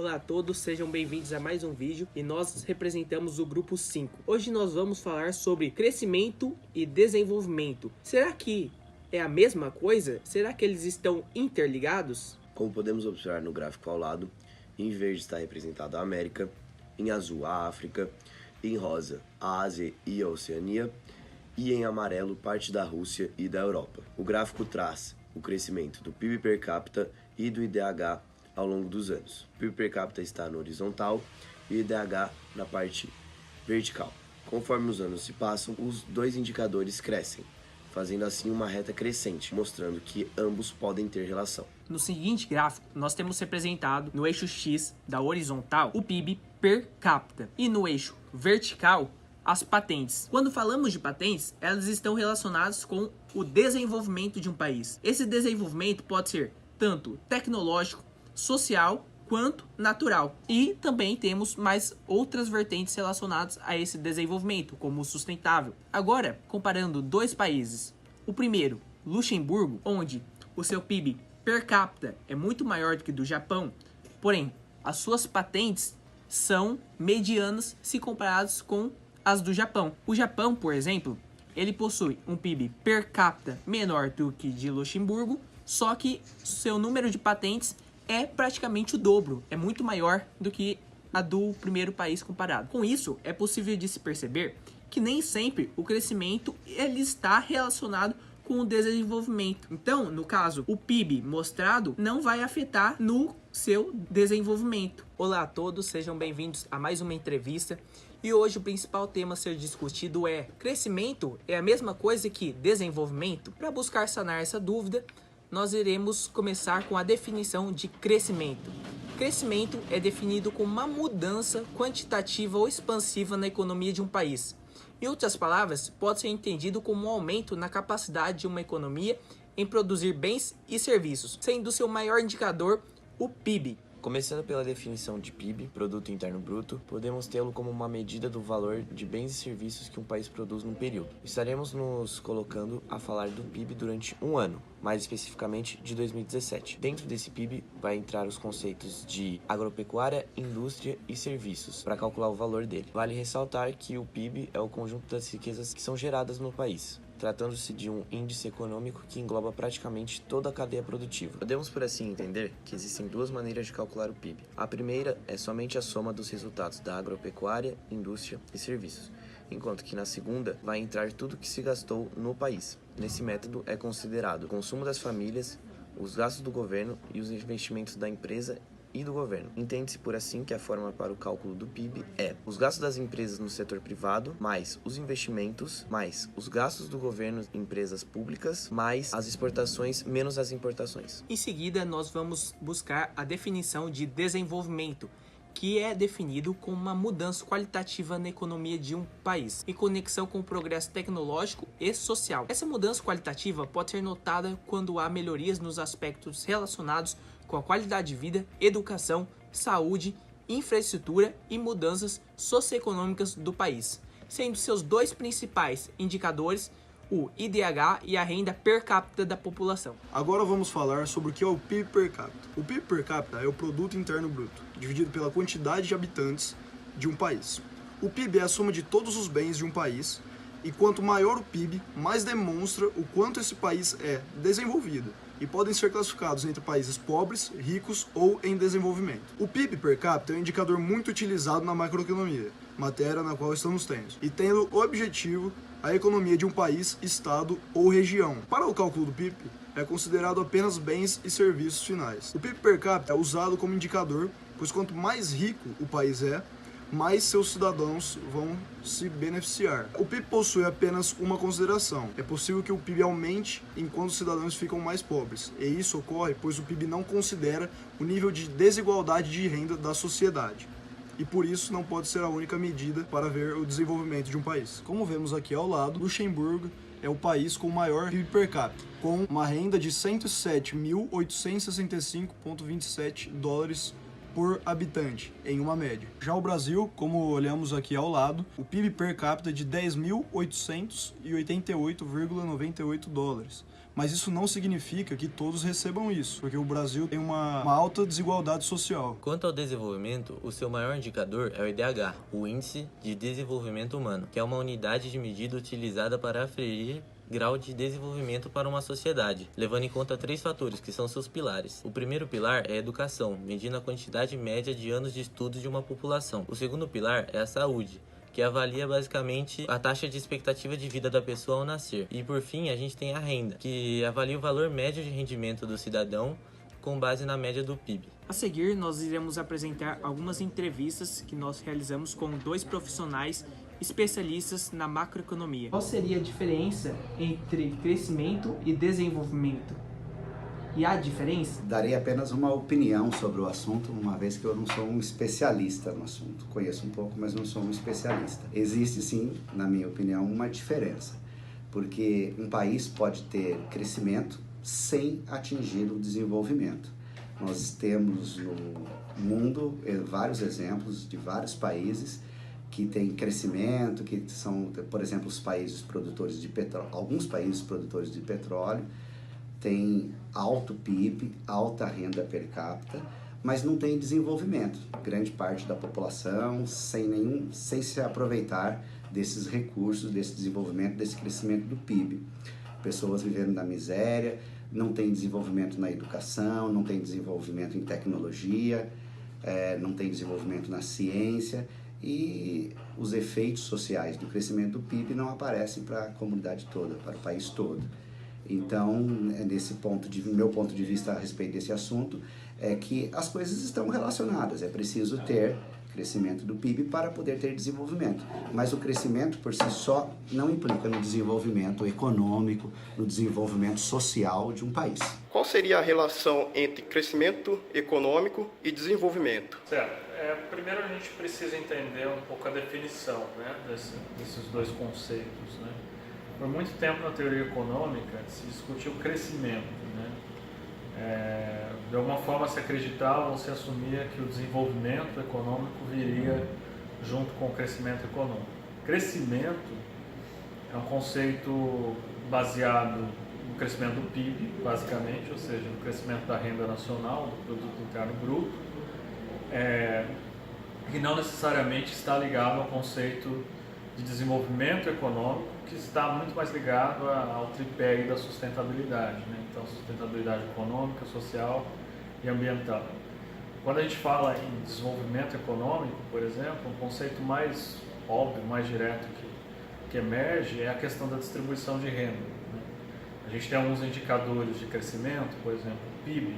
Olá a todos, sejam bem-vindos a mais um vídeo e nós representamos o grupo 5. Hoje nós vamos falar sobre crescimento e desenvolvimento. Será que é a mesma coisa? Será que eles estão interligados? Como podemos observar no gráfico ao lado, em verde está representada a América, em azul a África, em rosa a Ásia e a Oceania e em amarelo parte da Rússia e da Europa. O gráfico traz o crescimento do PIB per capita e do IDH ao longo dos anos. O PIB per capita está no horizontal e o IDH na parte vertical. Conforme os anos se passam, os dois indicadores crescem, fazendo assim uma reta crescente, mostrando que ambos podem ter relação. No seguinte gráfico, nós temos representado no eixo X da horizontal o PIB per capita e no eixo vertical as patentes. Quando falamos de patentes, elas estão relacionadas com o desenvolvimento de um país. Esse desenvolvimento pode ser tanto tecnológico, social quanto natural. E também temos mais outras vertentes relacionadas a esse desenvolvimento, como o sustentável. Agora, comparando dois países. O primeiro, Luxemburgo, onde o seu PIB per capita é muito maior do que o do Japão, porém, as suas patentes são medianas se comparadas com as do Japão. O Japão, por exemplo, ele possui um PIB per capita menor do que de Luxemburgo, só que seu número de patentes é praticamente o dobro, é muito maior do que a do primeiro país comparado. Com isso, é possível de se perceber que nem sempre o crescimento ele está relacionado com o desenvolvimento. Então, no caso, o PIB mostrado não vai afetar no seu desenvolvimento. Olá a todos, sejam bem-vindos a mais uma entrevista. E hoje o principal tema a ser discutido é: crescimento é a mesma coisa que desenvolvimento? Para buscar sanar essa dúvida, nós iremos começar com a definição de crescimento. Crescimento é definido como uma mudança quantitativa ou expansiva na economia de um país. Em outras palavras, pode ser entendido como um aumento na capacidade de uma economia em produzir bens e serviços, sendo seu maior indicador o PIB. Começando pela definição de PIB, Produto Interno Bruto, podemos tê-lo como uma medida do valor de bens e serviços que um país produz num período. Estaremos nos colocando a falar do PIB durante um ano, mais especificamente de 2017. Dentro desse PIB vai entrar os conceitos de agropecuária, indústria e serviços, para calcular o valor dele. Vale ressaltar que o PIB é o conjunto das riquezas que são geradas no país, tratando-se de um índice econômico que engloba praticamente toda a cadeia produtiva. Podemos, por assim entender, que existem duas maneiras de calcular o PIB. A primeira é somente a soma dos resultados da agropecuária, indústria e serviços, enquanto que na segunda vai entrar tudo que se gastou no país. Nesse método é considerado o consumo das famílias, os gastos do governo e os investimentos da empresa e do governo. Entende-se por assim que a forma para o cálculo do PIB é os gastos das empresas no setor privado, mais os investimentos, mais os gastos do governo em empresas públicas, mais as exportações, menos as importações. Em seguida, nós vamos buscar a definição de desenvolvimento, que é definido como uma mudança qualitativa na economia de um país, em conexão com o progresso tecnológico e social. Essa mudança qualitativa pode ser notada quando há melhorias nos aspectos relacionados com a qualidade de vida, educação, saúde, infraestrutura e mudanças socioeconômicas do país, sendo seus dois principais indicadores o IDH e a renda per capita da população. Agora vamos falar sobre o que é o PIB per capita. O PIB per capita é o Produto Interno Bruto, dividido pela quantidade de habitantes de um país. O PIB é a soma de todos os bens de um país, e quanto maior o PIB, mais demonstra o quanto esse país é desenvolvido, e podem ser classificados entre países pobres, ricos ou em desenvolvimento. O PIB per capita é um indicador muito utilizado na macroeconomia, matéria na qual estamos tendo, e tendo o objetivo a economia de um país, estado ou região. Para o cálculo do PIB, é considerado apenas bens e serviços finais. O PIB per capita é usado como indicador, pois quanto mais rico o país é, mais seus cidadãos vão se beneficiar. O PIB possui apenas uma consideração: é possível que o PIB aumente enquanto os cidadãos ficam mais pobres, e isso ocorre pois o PIB não considera o nível de desigualdade de renda da sociedade, e por isso não pode ser a única medida para ver o desenvolvimento de um país. Como vemos aqui ao lado, Luxemburgo é o país com o maior PIB per capita, com uma renda de 107.865,27 dólares por habitante, em uma média. Já o Brasil, como olhamos aqui ao lado, o PIB per capita é de 10.888,98 dólares. Mas isso não significa que todos recebam isso, porque o Brasil tem uma alta desigualdade social. Quanto ao desenvolvimento, o seu maior indicador é o IDH, o Índice de Desenvolvimento Humano, que é uma unidade de medida utilizada para aferir grau de desenvolvimento para uma sociedade, levando em conta 3 fatores, que são seus pilares. O primeiro pilar é a educação, medindo a quantidade média de anos de estudo de uma população. O segundo pilar é a saúde, que avalia basicamente a taxa de expectativa de vida da pessoa ao nascer. E por fim, a gente tem a renda, que avalia o valor médio de rendimento do cidadão com base na média do PIB. A seguir, nós iremos apresentar algumas entrevistas que nós realizamos com 2 profissionais especialistas na macroeconomia. Qual seria a diferença entre crescimento e desenvolvimento? E há diferença? Darei apenas uma opinião sobre o assunto, uma vez que eu não sou um especialista no assunto. Conheço um pouco, mas não sou um especialista. Existe sim, na minha opinião, uma diferença, porque um país pode ter crescimento sem atingir o desenvolvimento. Nós temos no mundo vários exemplos de vários países que têm crescimento, que são, por exemplo, os países produtores de petróleo. Alguns países produtores de petróleo têm alto PIB, alta renda per capita, mas não tem desenvolvimento. Grande parte da população sem se aproveitar desses recursos, desse desenvolvimento, desse crescimento do PIB. Pessoas vivendo na miséria, não tem desenvolvimento na educação, não tem desenvolvimento em tecnologia, não tem desenvolvimento na ciência, e os efeitos sociais do crescimento do PIB não aparecem para a comunidade toda, para o país todo. Então, meu ponto de vista a respeito desse assunto é que as coisas estão relacionadas. É preciso ter crescimento do PIB para poder ter desenvolvimento. Mas o crescimento por si só não implica no desenvolvimento econômico, no desenvolvimento social de um país. Qual seria a relação entre crescimento econômico e desenvolvimento? Certo. Primeiro a gente precisa entender um pouco a definição, né, desses 2 conceitos, né? Por muito tempo na teoria econômica se discutiu o crescimento, né? De alguma forma se acreditava ou se assumia que o desenvolvimento econômico viria junto com o crescimento econômico. Crescimento é um conceito baseado no crescimento do PIB, basicamente, ou seja, no crescimento da renda nacional, do produto interno bruto, que não necessariamente está ligado ao conceito de desenvolvimento econômico, que está muito mais ligado ao tripé da sustentabilidade, né? Então, sustentabilidade econômica, social e ambiental. Quando a gente fala em desenvolvimento econômico, por exemplo, um conceito mais óbvio, mais direto que emerge é a questão da distribuição de renda, né? A gente tem alguns indicadores de crescimento, por exemplo, o PIB,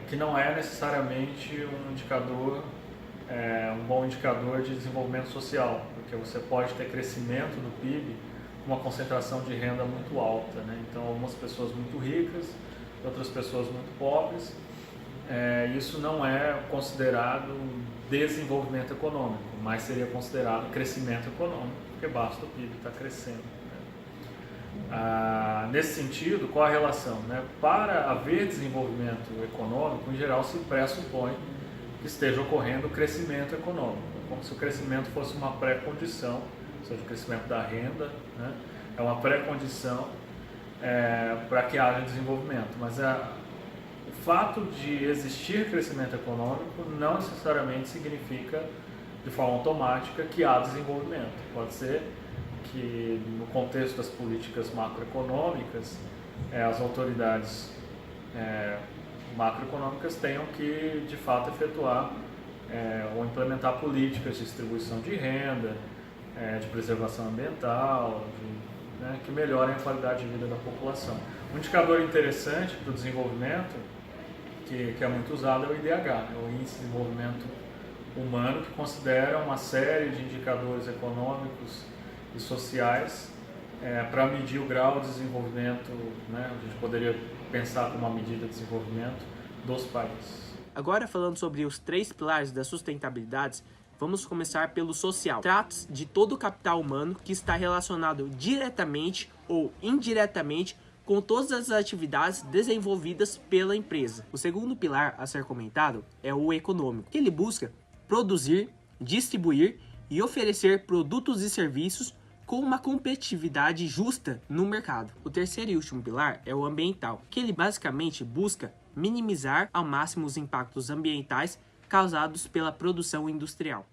que não é necessariamente um indicador, um bom indicador de desenvolvimento social, porque você pode ter crescimento do PIB com uma concentração de renda muito alta, né? Então, algumas pessoas muito ricas, outras pessoas muito pobres, isso não é considerado desenvolvimento econômico, mas seria considerado crescimento econômico, porque basta o PIB estar crescendo. Nesse sentido, qual a relação, né? Para haver desenvolvimento econômico, em geral se pressupõe que esteja ocorrendo crescimento econômico, como se o crescimento fosse uma pré-condição, ou seja, o crescimento da renda, né? É uma pré-condição para que haja desenvolvimento, mas o fato de existir crescimento econômico não necessariamente significa de forma automática que há desenvolvimento. Pode ser que no contexto das políticas macroeconômicas, as autoridades macroeconômicas tenham que, de fato, efetuar ou implementar políticas de distribuição de renda, de preservação ambiental, que melhorem a qualidade de vida da população. Um indicador interessante para o desenvolvimento, que é muito usado, é o IDH, o Índice de Desenvolvimento Humano, que considera uma série de indicadores econômicos e sociais para medir o grau de desenvolvimento, né? A gente poderia pensar como uma medida de desenvolvimento dos países. Agora, falando sobre os 3 pilares da sustentabilidade, vamos começar pelo social. Trata-se de todo o capital humano que está relacionado diretamente ou indiretamente com todas as atividades desenvolvidas pela empresa. O segundo pilar a ser comentado é o econômico, que ele busca produzir, distribuir e oferecer produtos e serviços com uma competitividade justa no mercado. O terceiro e último pilar é o ambiental, que ele basicamente busca minimizar ao máximo os impactos ambientais causados pela produção industrial.